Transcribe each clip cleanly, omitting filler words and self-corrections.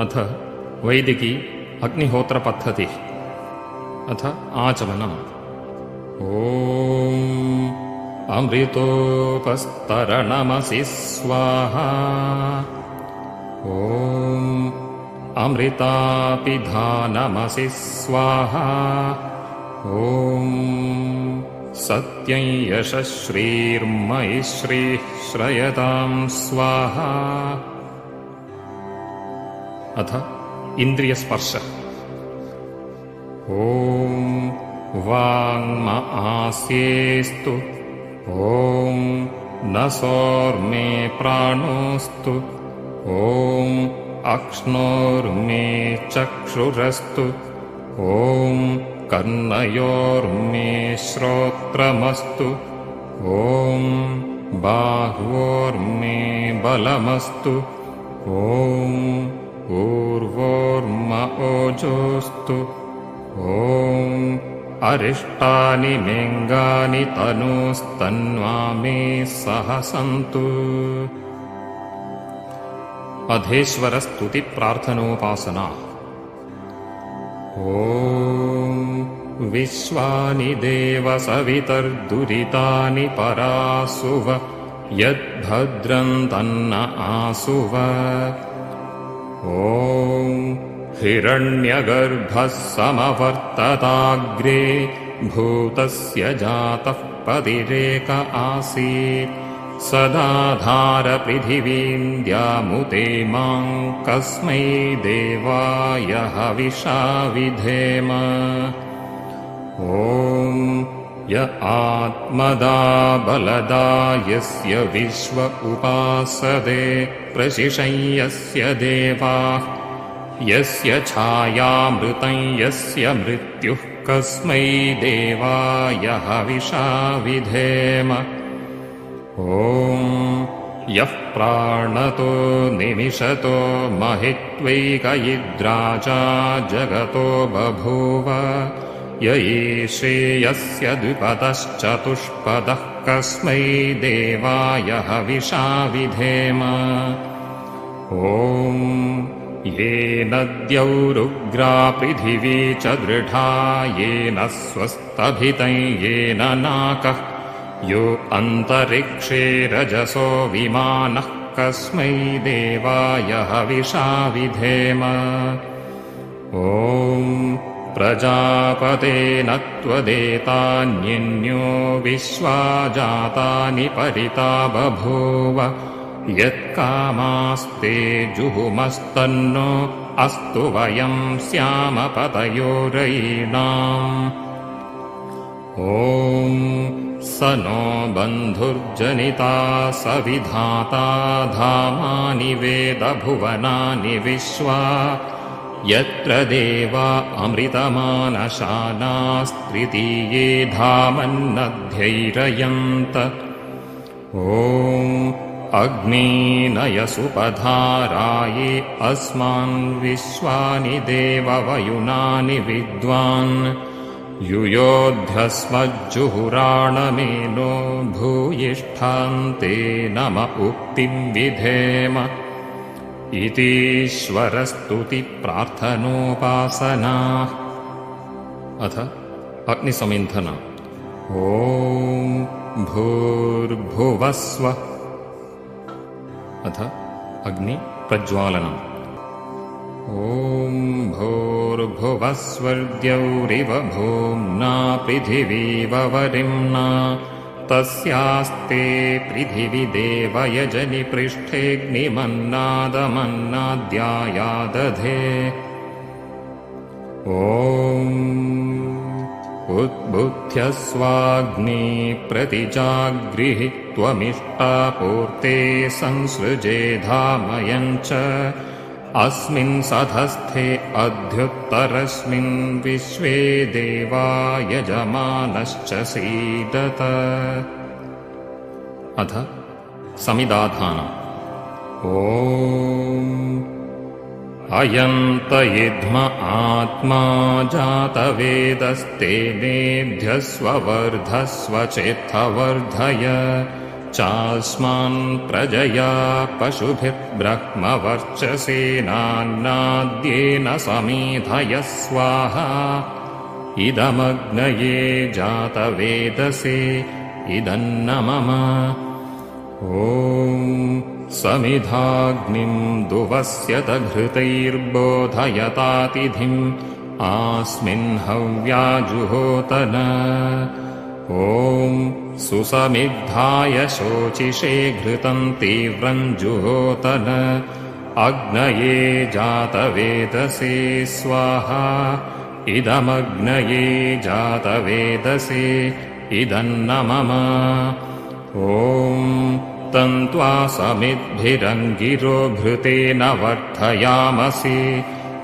अथ वैदिकी अग्निहोत्रपद्धतिः। अथ आचमनम्। ॐ अमृतोपस्तरणमसि स्वाहा। ॐ अमृतापिधानमसि स्वाहा। ॐ सत्यं यशश्रीर्मयिश्रीः श्रयतां स्वाहा। अथ इन्द्रियस्पर्श। ॐ वाङ्म आस्येस्तु। ॐ नसोर्मे प्राणोस्तु। ॐ अक्ष्णोर्मे चक्षुरस्तु। ॐ कर्णयोर्मे श्रोत्रमस्तु। ॐ बाह्वोर्मे बलमस्तु। ॐ ऊर्वोर्म ओजोस्तु। ॐ अरिष्टानि मेङ्गानि तनूस्तन्वा मे सह सन्तु। अधेश्वरस्तुतिप्रार्थनोपासना। ॐ विश्वानि देव सवितर्दुरितानि परासुव यद्भद्रं तन्न आसुव। ॐ हिरण्यगर्भः समवर्तताग्रे भूतस्य जातः पतिरेक आसीत् सदाधार पृथिवीं द्यामुते मां कस्मै देवाय हविषा विधेम। ॐ य आत्मदा बलदा यस्य विश्व उपासते प्रशिशं यस्य देवाः यस्य छायामृतं यस्य मृत्युः कस्मै देवाय हविषा विधेम। ॐ यः प्राणतो निमिषतो महित्वैकयिद्राजा जगतो बभूव य एषे यस्य द्विपदश्चतुष्पदः कस्मै देवाय हविषा विधेम। ॐ येन द्यौरुग्रा पृथिवी च दृढा येन स्वस्तभितं येन नाकः यो अन्तरिक्षे रजसो विमानः कस्मै देवाय हविषा विधेम। ॐ प्रजापतेन त्वदेतान्यन्यो विश्वा जातानि परिता बभूव यत्कामास्ते जुहुमस्तन्नो अस्तु वयं स्याम पतयो रयीणाम्। ॐ स नो बन्धुर्जनिता स विधाता धामानि वेद भुवनानि विश्वा यत्र देवा अमृतमानशानास्त्रितीये धामन्नध्यैरयन्त। ॐ अग्नेनयसुपधाराये अस्मान् विश्वानि देववयुनानि विद्वान् युयोध्यस्मज्जुहुराणमेनो भूयिष्ठान्ते नम उक्तिं विधेम। इतीश्वरस्तुतिप्रार्थनोपासना। अथ अग्निसमिन्थन। ॐ भूर्भुवस्व। अथ अग्निप्रज्वालनम्। ॐ भूर्भुवस्वर्द्यौरिव भूम्ना पृथिवीव वरिम्ना तस्यास्ते पृथिवी देवयजनि पृष्ठेऽग्निमन्नादमन्नाद्यायादधे। ॐ उद्बुध्यस्वाग्नि प्रतिजागृहि त्वमिष्टापूर्ते संसृजे धामयं च अस्मिन् सधस्थे अध्युत्तरस्मिन् विश्वे देवा यजमानश्च सीदत। अथ समिदाधानम्। ॐ अयन्त इद्म आत्मा जातवेदस्तेनेभ्यस्व वर्धस्व चेत्थवर्धय चास्मान् प्रजया पशुभिर्ब्रह्मवर्चसेनान्नाद्येन समेधयः स्वाहा इदमग्नये जातवेदसे इदन्न मम ॐ समिधाग्निं दुवस्यत घृतैर्बोधयतातिथिम् आस्मिन् हव्याजुहोतन ॐ सुसमिद्धाय शोचिषे घृतं तीव्रं जुहोतन अग्नये जातवेदसे स्वाहा इदमग्नये जातवेदसे इदन्न मम ॐ तन्त्वा समिद्भिरङ्गिरो घृतेन वर्धयामसि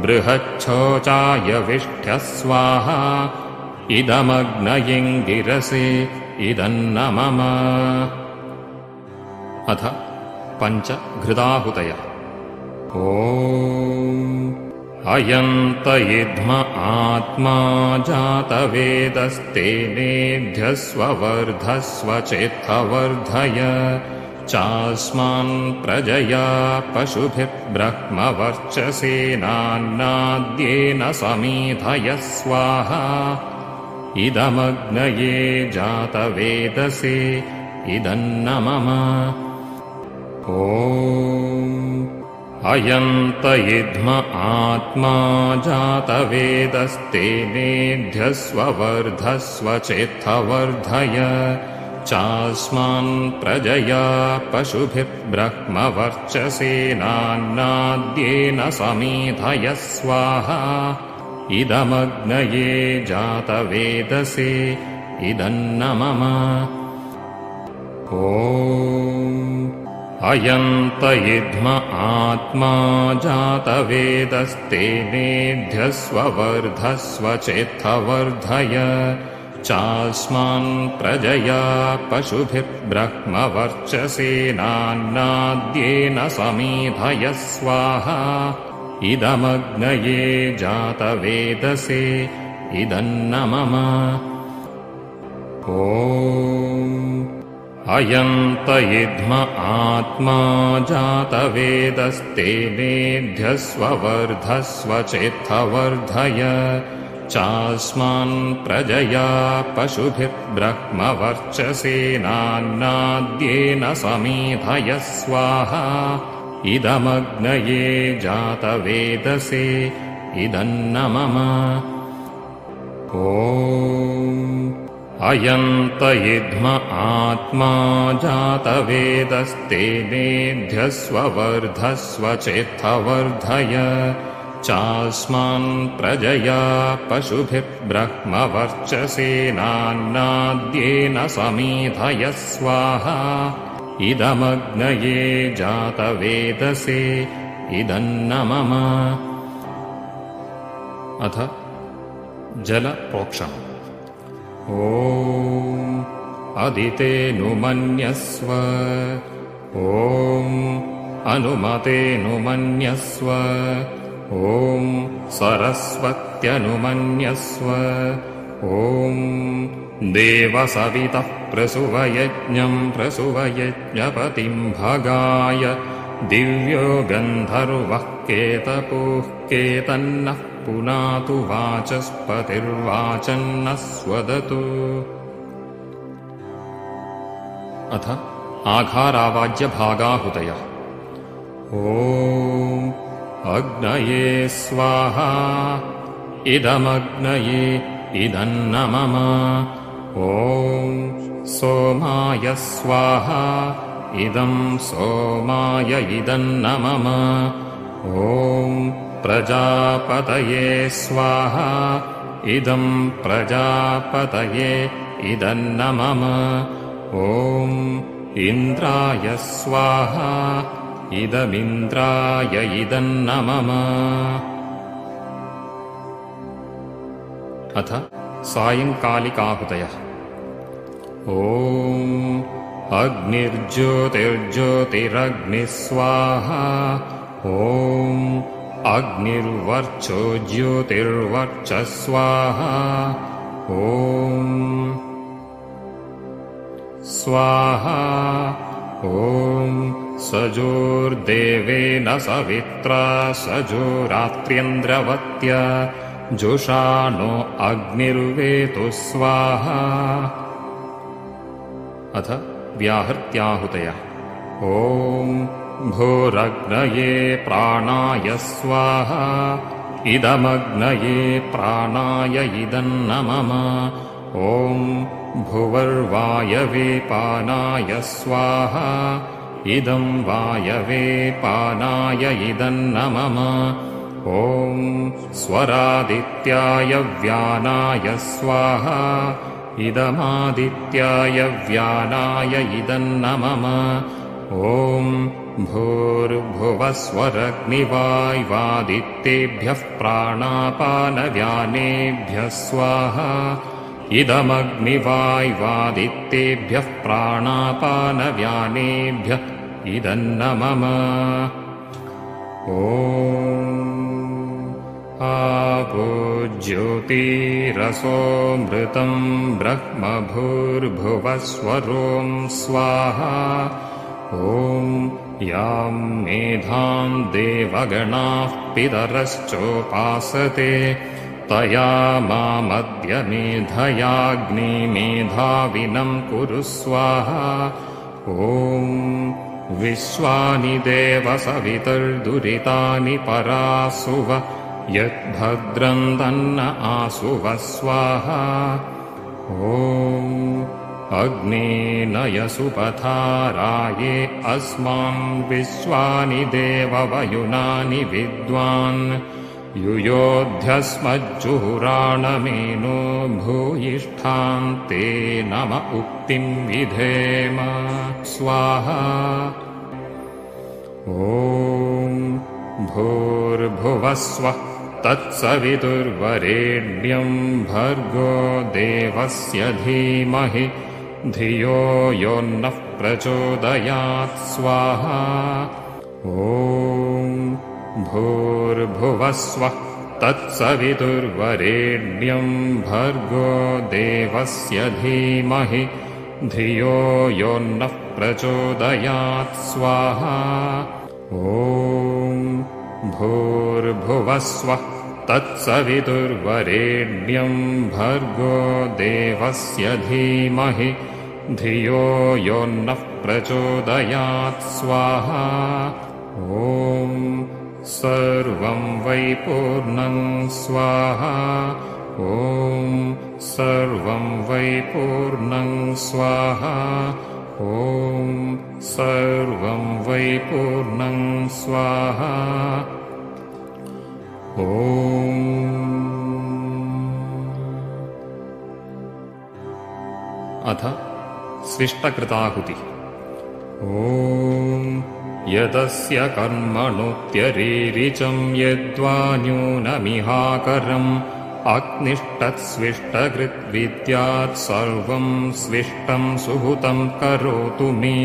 बृहच्छोचाय विष्ठ्य स्वाहा इदमग्नयिङ्गिरसे इदन्न मम अथ पञ्च घृताहुतयः ॐ अयन्त इद्म आत्मा जातवेदस्तेनेभ्यस्व वर्धस्व चेत्थवर्धय चास्मान् प्रजया पशुभिर्ब्रह्मवर्चसेनान्नाद्येन समेधयः स्वाहा इदमग्नये जातवेदसे इदन्न मम ॐ अयन्त इद्म आत्मा जातवेदस्तेनेभ्यस्व वर्धस्व चेत्थवर्धय चास्मान् प्रजया पशुभिर्ब्रह्मवर्चसेनान्नाद्येन समेधयः स्वाहा इदमग्नये जातवेदसे इदन्न मम ॐ अयन्त इद्म आत्मा जातवेदस्तेनेभ्यस्व वर्धस्व चेत्थवर्धय चास्मान् प्रजया पशुभिर्ब्रह्मवर्चसेनान्नाद्येन समेधयः स्वाहा इदमग्नये जातवेदसे इदन्न मम ॐ अयन्त इद्म आत्मा जातवेदस्तेनेभ्यस्व वर्धस्व चेत्थवर्धय चास्मान् प्रजया पशुभिर्ब्रह्मवर्चसेनान्नाद्येन समेधयः स्वाहा इदमग्नये जातवेदसे इदन्न मम ॐ अयन्त इद्म आत्मा जातवेदस्तेनेभ्यस्व वर्धस्व चेत्थवर्धय चास्मान् प्रजया पशुभिर्ब्रह्मवर्चसेनान्नाद्येन समेधयः स्वाहा इदमग्नये जातवेदसे इदन्न मम अथ जलप्रोक्षणम् ॐ अदितेऽनुमन्यस्व ॐ अनुमतेऽनुमन्यस्व ॐ सरस्वत्यनुमन्यस्व ॐ देवसवितः प्रसुवयज्ञं प्रसुवयज्ञपतिं भगाय दिव्यो गन्धर्वः केतपुः केतन्नः पुनातु वाचस्पतिर्वाचन्नस्वदतु अथ आघारावाज्यभागाहुतयः ॐ अग्नये स्वाहा इदमग्नये इदन्न मम ॐ सोमाय स्वाहा इदं सोमाय इदन्न मम ॐ प्रजापतये स्वाहा इदं प्रजापतये इदन्न मम ॐ इन्द्राय स्वाहा इदमिन्द्राय इदन्न मम अथ सायङ्कालिकाहुतयः ॐ अग्निर्ज्योतिर्ज्योतिरग्निस्वाहा ॐ अग्निर्वर्चो ज्योतिर्वर्चस्वाहा ॐ स्वाहा ॐ सजोर्देवेन सवित्रा सजोरात्र्यन्द्रवत्य जुषाणो अग्निर्वेतु स्वाहा। अथ व्याहृत्याहुतयः। ॐ भूरग्नये प्राणाय स्वाहा इदमग्नये प्राणाय इदन्नमम। ॐ भुवर्वायवे पानाय स्वाहा इदं वायवे पानाय इदन्नमम। ॐ स्वरादित्याय व्यानाय स्वाहा इदमादित्याय व्यानाय इदन्नमम। ॐ भूर्भुवस्वरग्निवाय्वादित्येभ्यः प्राणापानव्यानेभ्यः स्वाहा इदमग्निवाय्वादित्येभ्यः प्राणापानव्यानेभ्यः इदन्नमम। ॐ आपो ज्योतिरसोऽमृतं ब्रह्म भूर्भुवस्वरों स्वाहा। ॐ यां मेधां देवगणाः पितरश्चोपासते तया मामद्य मेधयाग्निमेधाविनं कुरु स्वाहा। ॐ विश्वानि देव सवितुर्दुरितानि परासुव यद्भद्रं तन्न आसुव स्वाहा। ॐ अग्नेनयसुपथाराये अस्मान् विश्वानि देववयुनानि विद्वान् युयोध्यस्मज्जुहुराणमेनो भूयिष्ठां ते नम उक्तिं विधेम स्वाहा। ॐ भूर्भुवस्वः तत्सवितुर्वरेण्यं भर्गो देवस्य धीमहि धियो यो नः प्रचोदयात् स्वाहा। ॐ भूर्भुवस्वः तत्सवितुर्वरेण्यं भर्गो देवस्य धीमहि धियो यो नः प्रचोदयात् स्वाहा। ॐ भूर्भुवस्वः तत्सवितुर्वरेण्यं भर्गो देवस्य धीमहि धियो यो नः प्रचोदयात् स्वाहा। ॐ सर्वं वै पूर्णं स्वाहा। ॐ सर्वं वै पूर्णं स्वाहा। ॐ सर्वं वै पूर्णं स्वाहा। ॐ अथ स्विष्टकृताहुतिः। ॐ यदस्य कर्मणोऽत्यरीरिचं यद्वा न्यूनमिहाकरम् अग्निष्टत्स्विष्टकृद्विद्यात् सर्वं स्विष्टं सुहुतं करोतु मे।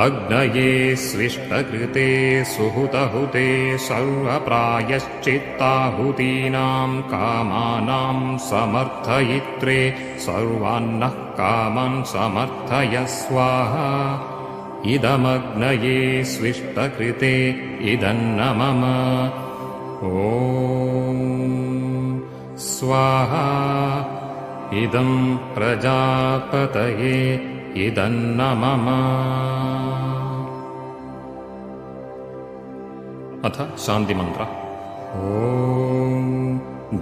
अग्नये स्विष्टकृते सुहुतहुते सर्वप्रायश्चित्ताहुतीनां कामानां समर्थयित्रे सर्वान्नः कामान् समर्थय स्वाहा। इदमग्नये स्विष्टकृते इदन्नमम। ॐ स्वाहा इदं प्रजापतये इदन्नमम। अथ शान्तिमन्त्र। ॐ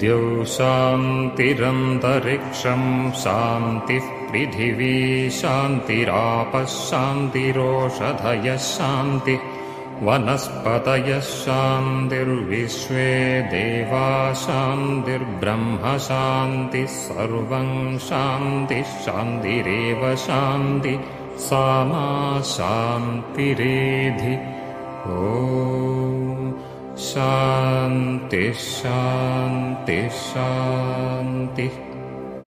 द्यौशान्तिरन्तरिक्षं शान्तिः पृथिवी शान्तिरापः शान्तिरोषधयः शान्तिः वनस्पतयः शान्तिर्विश्वे देवा शान्तिर्ब्रह्म शान्तिः सर्वं शान्तिः शान्तिरेव शान्तिः सामा शान्तिरेधि। ॐ शान्तिः शान्तिः शान्तिः।